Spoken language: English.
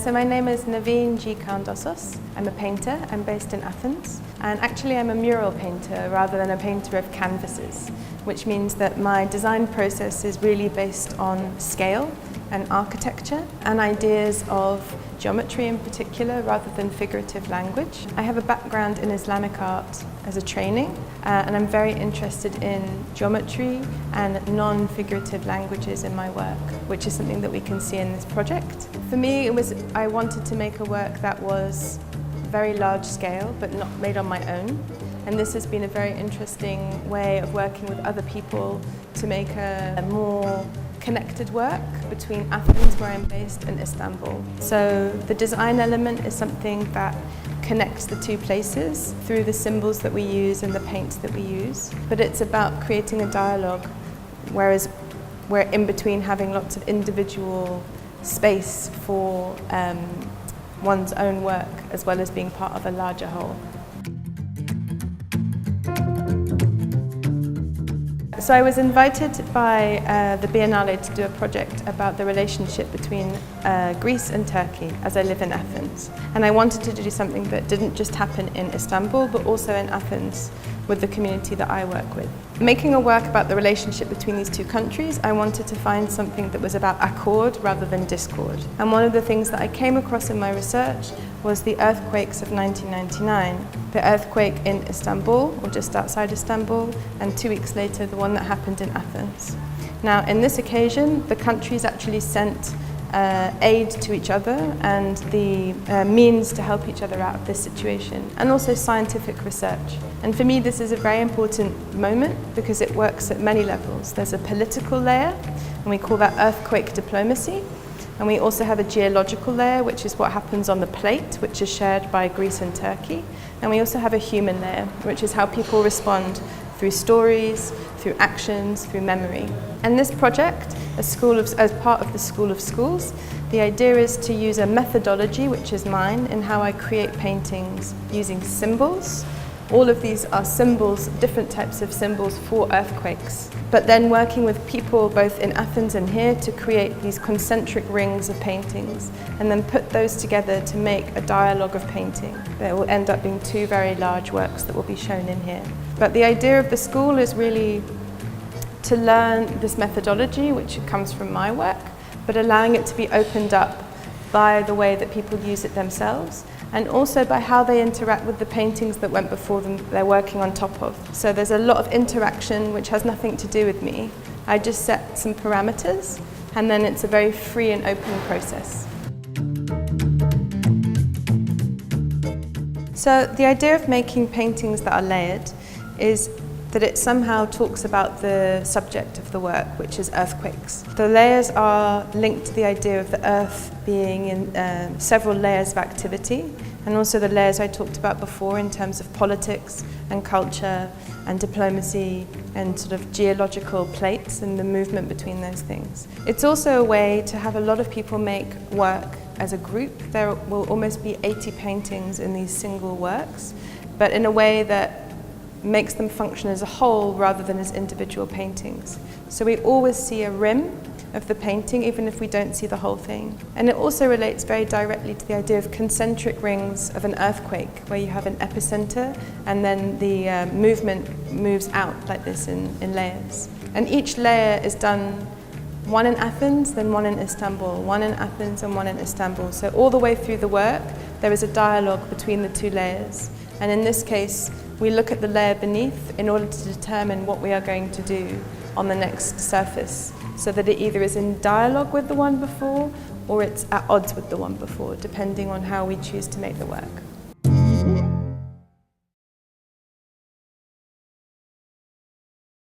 So my name is Navine G. Khan-Dossos. I'm a painter. I'm based in Athens. And actually I'm a mural painter rather than a painter of canvases, which means that my design process is really based on scale and architecture and ideas of geometry in particular rather than figurative language. I have a background in Islamic art as a training and I'm very interested in geometry and non-figurative languages in my work, which is something that we can see in this project. For me, I wanted to make a work that was very large scale but not made on my own. And this has been a very interesting way of working with other people to make a more connected work between Athens, where I'm based, and Istanbul. So the design element is something that connects the two places through the symbols that we use and the paints that we use. But it's about creating a dialogue, whereas we're in between having lots of individual space for one's own work as well as being part of a larger whole. So I was invited by the Biennale to do a project about the relationship between Greece and Turkey as I live in Athens. And I wanted to do something that didn't just happen in Istanbul but also in Athens with the community that I work with. Making a work about the relationship between these two countries, I wanted to find something that was about accord rather than discord. And one of the things that I came across in my research was the earthquakes of 1999. The earthquake in Istanbul, or just outside Istanbul, and 2 weeks later the one that happened in Athens. Now in this occasion, the countries actually sent aid to each other and the means to help each other out of this situation, and also scientific research. And for me this is a very important moment because it works at many levels. There's a political layer, and we call that earthquake diplomacy. And we also have a geological layer, which is what happens on the plate, which is shared by Greece and Turkey. And we also have a human layer, which is how people respond through stories, through actions, through memory. And this project, as part of the School of Schools, the idea is to use a methodology, which is mine, in how I create paintings using symbols. All of these are symbols, different types of symbols for earthquakes. But then working with people both in Athens and here to create these concentric rings of paintings and then put those together to make a dialogue of painting. There will end up being two very large works that will be shown in here. But the idea of the school is really to learn this methodology, which comes from my work, but allowing it to be opened up by the way that people use it themselves, and also by how they interact with the paintings that went before them they're working on top of. So there's a lot of interaction which has nothing to do with me. I just set some parameters and then it's a very free and open process. So the idea of making paintings that are layered is that it somehow talks about the subject of the work, which is earthquakes. The layers are linked to the idea of the earth being in several layers of activity, and also the layers I talked about before in terms of politics and culture and diplomacy and sort of geological plates and the movement between those things. It's also a way to have a lot of people make work as a group. There will almost be 80 paintings in these single works, but in a way that makes them function as a whole rather than as individual paintings. So we always see a rim of the painting even if we don't see the whole thing. And it also relates very directly to the idea of concentric rings of an earthquake, where you have an epicenter and then the movement moves out like this in layers. And each layer is done one in Athens, then one in Istanbul, one in Athens and one in Istanbul. So all the way through the work there is a dialogue between the two layers. And in this case, we look at the layer beneath in order to determine what we are going to do on the next surface, so that it either is in dialogue with the one before or it's at odds with the one before, depending on how we choose to make the work.